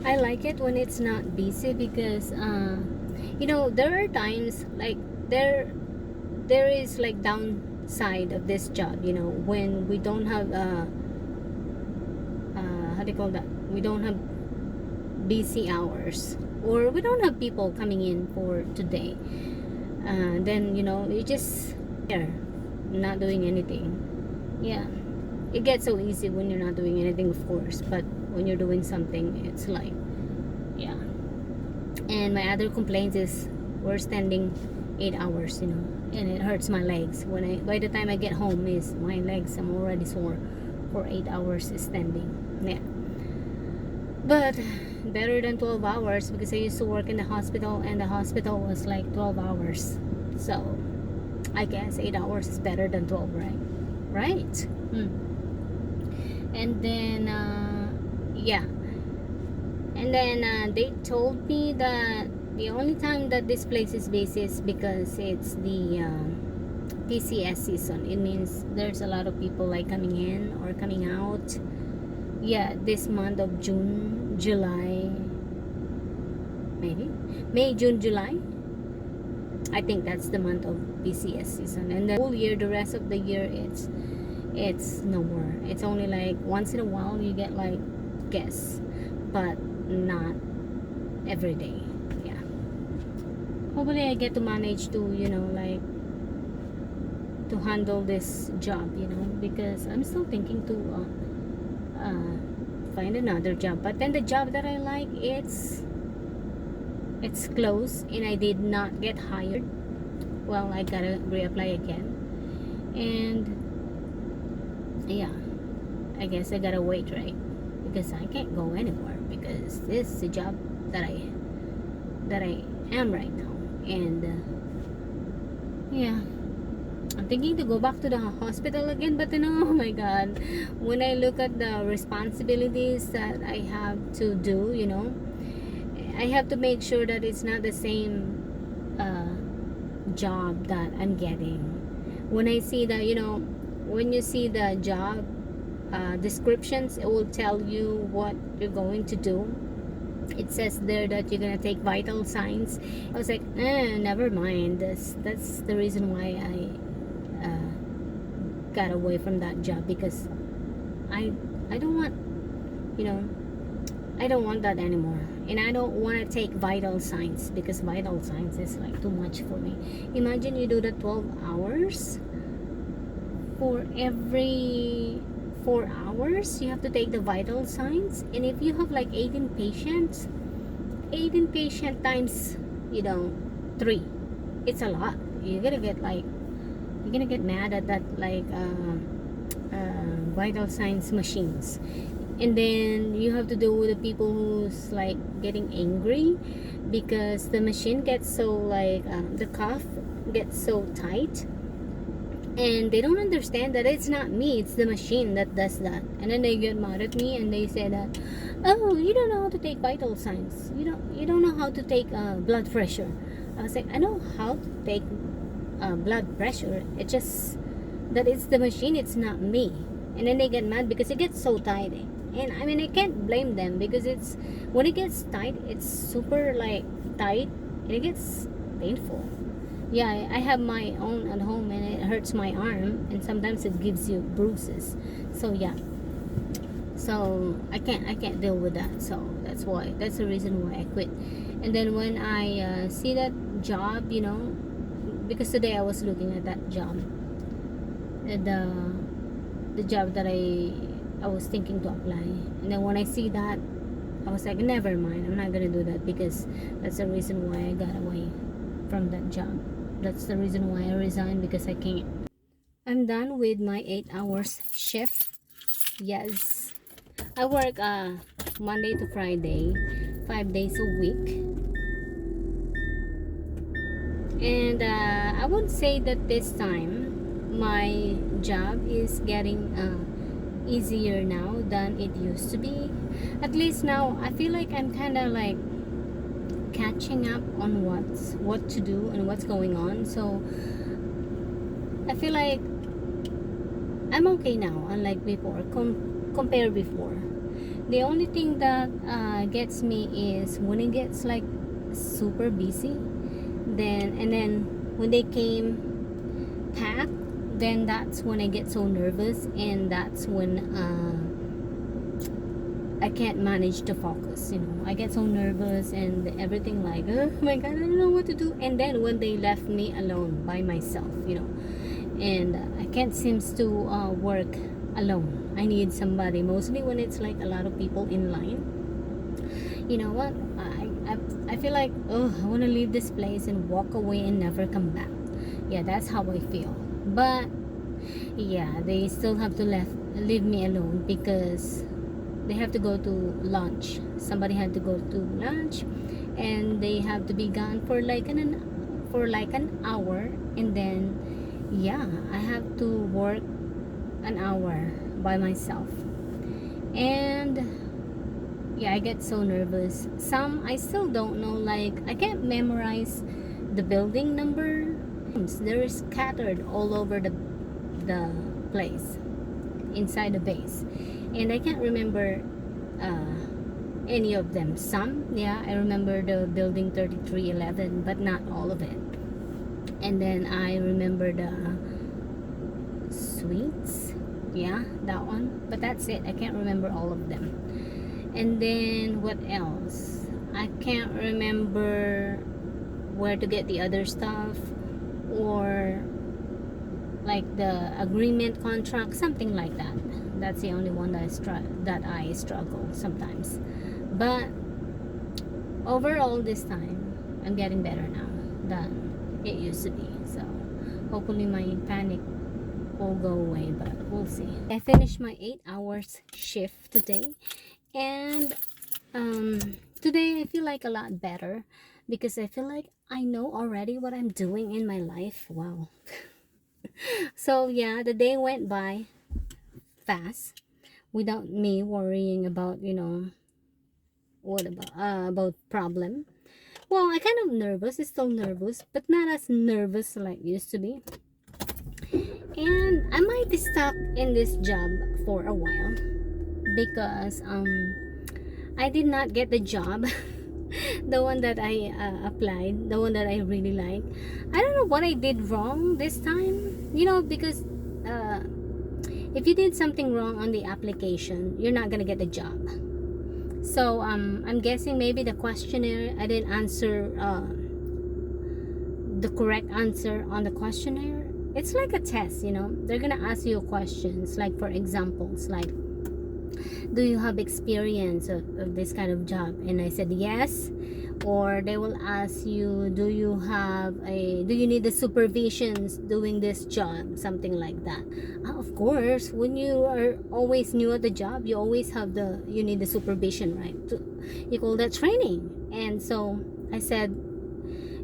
I like it when it's not busy because you know, there are times like there is like downside of this job, you know, when we don't have how do you call that, we don't have busy hours, or we don't have people coming in for today. Then you know, you just here not doing anything. Yeah, it gets so easy when you're not doing anything, of course, but when you're doing something, it's like, yeah. And my other complaint is we're standing 8 hours, you know, and it hurts my legs. When I by the time I get home, is my legs, I'm already sore for 8 hours standing. Yeah, but better than 12 hours because I used to work in the hospital, and the hospital was like 12 hours. So I guess 8 hours is better than 12, right? Right. Hmm. And then yeah, and then they told me that the only time that this place is busy is because it's the PCS season. It means there's a lot of people like coming in or coming out. Yeah, this month of June, July, maybe May, June, July. I think that's the month of PCS season, and the whole year, the rest of the year, it's no more. It's only like once in a while you get like guests, but not every day. Yeah, hopefully I get to manage to, you know, like to handle this job, you know, because I'm still thinking to find another job. But then the job that I like, it's close, and I did not get hired. Well, I gotta reapply again, and yeah, I guess I gotta wait, right? Because I can't go anywhere because this is the job that I am right now, and yeah, I'm thinking to go back to the hospital again, but then oh my god, when I look at the responsibilities that I have to do, you know, I have to make sure that it's not the same job that I'm getting. When I see the, you know, when you see the job descriptions, it will tell you what you're going to do. It says there that you're gonna take vital signs. I was like, never mind. That's the reason why I got away from that job, because I don't want, you know, I don't want that anymore. And I don't want to take vital signs because vital signs is like too much for me. Imagine you do the 12 hours. For every 4 hours, you have to take the vital signs. And if you have like 18 patients, 18 patient times, you know, 3. It's a lot. You're gonna get like, you're gonna get mad at that, like vital signs machines. And then you have to deal with the people who's like getting angry because the machine gets so like the cuff gets so tight, and they don't understand that it's not me, it's the machine that does that. And then they get mad at me and they say that, oh, you don't know how to take vital signs, you don't know how to take blood pressure. I was like, I know how to take blood pressure, it's just that it's the machine, it's not me. And then they get mad because it gets so tight. And I mean, I can't blame them because it's, when it gets tight, it's super like tight, and it gets painful. Yeah, I have my own at home, and it hurts my arm, and sometimes it gives you bruises. So yeah, so I can't deal with that. So that's the reason why I quit. And then when I see that job, you know, because today I was looking at that job, the job that I was thinking to apply. And then when I see that, I was like, never mind, I'm not gonna do that, because that's the reason why I got away from that job. That's the reason why I resigned, because I can't. I'm done with my 8 hours shift. Yes, I work Monday to Friday, 5 days a week. And I would say that this time my job is getting easier now than it used to be. At least now I feel like I'm kind of like catching up on what to do and what's going on. So I feel like I'm okay now, unlike before, compare before. The only thing that gets me is when it gets like super busy, then when they came packed, then that's when I get so nervous, and that's when I can't manage to focus. I get so nervous and everything, like, oh my god, I don't know what to do. And then when they left me alone by myself, and I can't seems to work alone. I need somebody, mostly when it's like a lot of people in line. You know what? I feel like, oh, I want to leave this place and walk away and never come back. Yeah, that's how I feel. But yeah, they still have to leave me alone because they have to go to lunch. Somebody had to go to lunch, and they have to be gone for like an hour, and then yeah, I have to work an hour by myself. And yeah, I get so nervous. Some I still don't know, like I can't memorize the building number. They're scattered all over the place inside the base, and I can't remember any of them. Some, yeah, I remember the building 3311, but not all of it. And then I remember the suites, yeah, that one, but that's it. I can't remember all of them. And then what else? I can't remember where to get the other stuff, or like the agreement contract, something like that. That's the only one that I struggle sometimes. But overall, this time I'm getting better now than it used to be. So hopefully my panic will go away, but we'll see. I finished my 8 hours shift today, and today I feel like a lot better because I feel like I know already what I'm doing in my life. Wow. So yeah, the day went by fast without me worrying about what about problem. Well, I kind of nervous, still nervous, but not as nervous like used to be. And I might be stuck in this job for a while because I did not get the job. The one that I applied, the one that I really like. I don't know what I did wrong this time, because if you did something wrong on the application, you're not gonna get the job. So I'm guessing maybe the questionnaire, I didn't answer the correct answer on the questionnaire. It's like a test, they're gonna ask you questions, like for examples, like, do you have experience of this kind of job? And I said yes. Or they will ask you, do you need the supervisions doing this job, something like that. Of course, when you are always new at the job, you always have you need the supervision, right? You call that training. And so I said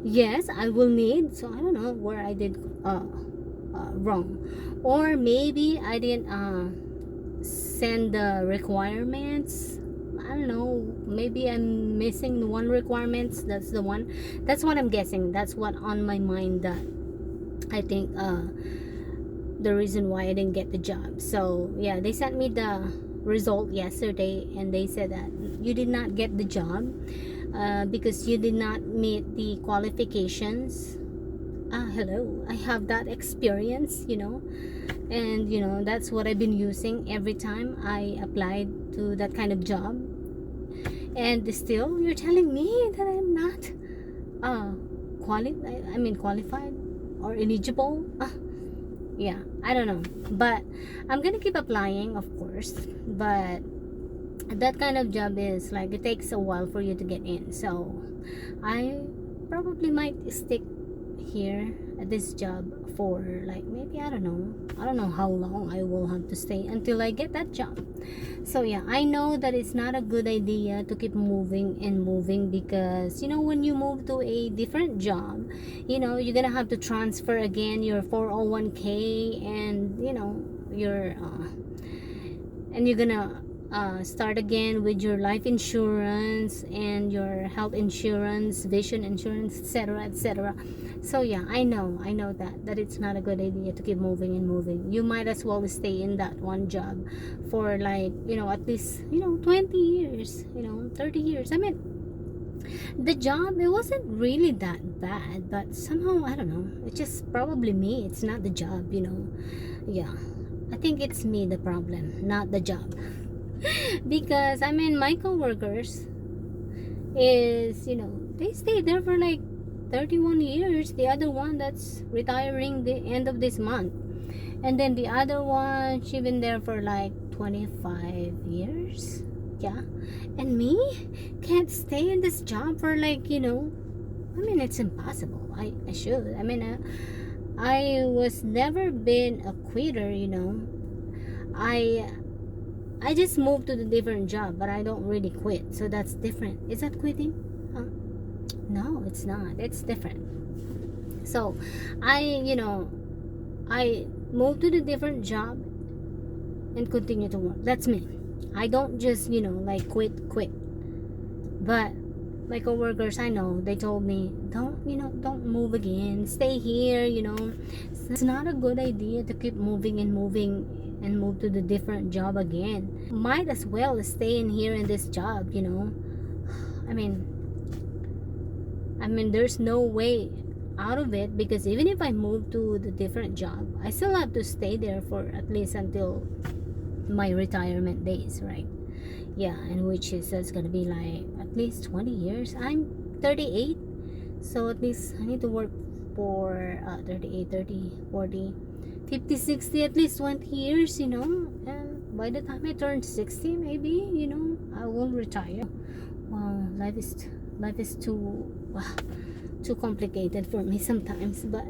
yes, I will need. So I don't know where I did wrong, or maybe I didn't send the requirements. I don't know, maybe I'm missing one requirements. That's the one. That's what I'm guessing. That's what on my mind, that I think the reason why I didn't get the job. So yeah, they sent me the result yesterday, and they said that you did not get the job because you did not meet the qualifications. Hello, I have that experience, and that's what I've been using every time I applied to that kind of job. And still you're telling me that I'm not qualified or eligible. Yeah, I don't know, but I'm gonna keep applying, of course. But that kind of job is like, it takes a while for you to get in, so I probably might stick here at this job for like, maybe I don't know how long I will have to stay until I get that job. So yeah, I know that it's not a good idea to keep moving and moving, because when you move to a different job, you're gonna have to transfer again your 401k, and you're gonna start again with your life insurance and your health insurance, vision insurance, etc., etc. So yeah, I know that it's not a good idea to keep moving and moving. You might as well stay in that one job for like, at least 20 years, 30 years. I mean, the job, it wasn't really that bad, but somehow, I don't know, it's just probably me, it's not the job. Yeah, I think it's me the problem, not the job. Because I mean, my coworkers is, they stay there for like 31 years. The other one that's retiring the end of this month, and then the other one, she been there for like 25 years. Yeah, and me can't stay in this job for like, I mean, it's impossible. I should, I mean, I was never been a quitter. I just moved to the different job, but I don't really quit. So that's different. Is that quitting? No, it's not. It's different. So I moved to the different job and continue to work. That's me. I don't just, like quit. But my coworkers, I know, they told me, don't move again. Stay here, It's not a good idea to keep moving and move to the different job again. Might as well stay in here in this job. I mean, there's no way out of it, because even if I move to the different job, I still have to stay there for at least until my retirement days, right? Yeah, and which is, that's gonna be like at least 20 years. I'm 38, so at least I need to work for 38, 30, 40, 50, 60, at least 20 years, and by the time I turn 60, maybe, I will retire. Wow, life is too complicated for me sometimes, but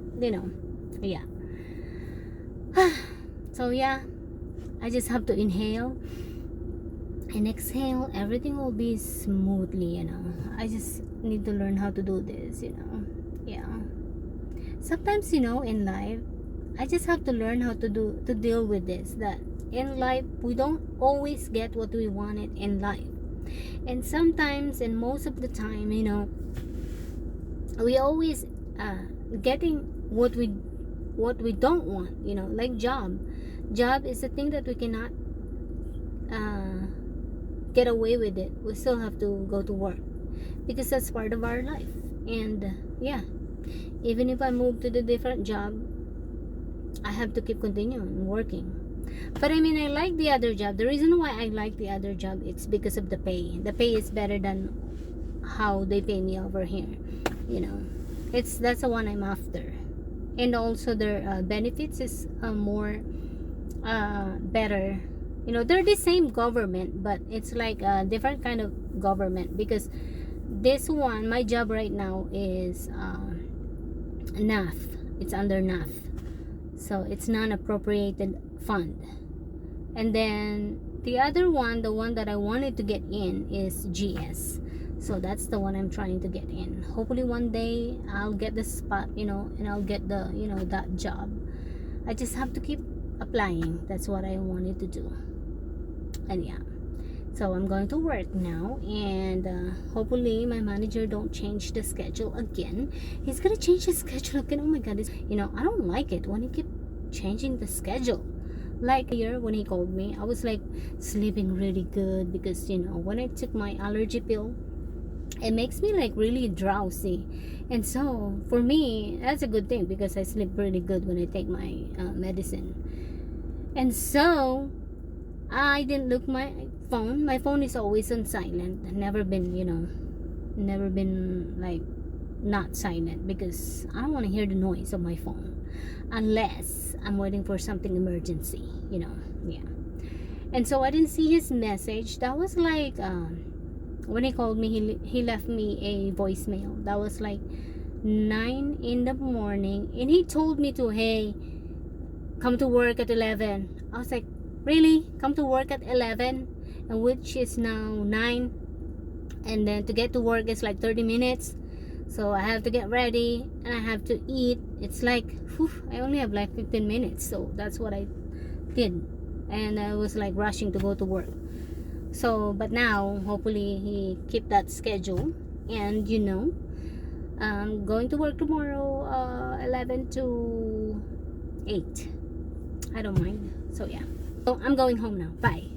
yeah. So yeah, I just have to inhale and exhale. Everything will be smoothly. I just need to learn how to do this. Yeah, sometimes, in life, I just have to learn how to deal with this, that in life we don't always get what we wanted in life. And sometimes, and most of the time, we always getting what we don't want. Like job is a thing that we cannot get away with it. We still have to go to work, because that's part of our life. And yeah, even if I move to the different job, I have to keep continuing working. But I mean, I like the other job. The reason why I like the other job, it's because of the pay. The pay is better than how they pay me over here. That's the one I'm after. And also their benefits is more better. They're the same government, but it's like a different kind of government, because this one, my job right now, is NAF. It's under NAF, so it's non-appropriated fund. And then the other one, the one that I wanted to get in, is GS. So that's the one I'm trying to get in. Hopefully one day I'll get the spot, and I'll get the that job. I just have to keep applying. That's what I wanted to do. And yeah, so I'm going to work now, and hopefully my manager don't change the schedule again. He's gonna change his schedule again. Oh my god, I don't like it when he keep changing the schedule. Like here, when he called me, I was like sleeping really good, because when I took my allergy pill, it makes me like really drowsy. And so for me, that's a good thing, because I sleep really good when I take my medicine. And so I didn't look my phone. My phone is always on silent. Never been like not silent, because I don't want to hear the noise of my phone unless I'm waiting for something emergency. Yeah. And so I didn't see his message. That was like when he called me, he left me a voicemail. That was like 9 in the morning, and he told me to, hey, come to work at 11. I was like, really? Come to work at 11? And which is now 9, and then to get to work is like 30 minutes. So I have to get ready, and I have to eat. It's like, I only have like 15 minutes. So that's what I did, and I was like rushing to go to work. So but now hopefully he keep that schedule, and you know, I'm going to work tomorrow 11 to 8. I don't mind. So yeah, so I'm going home now. Bye.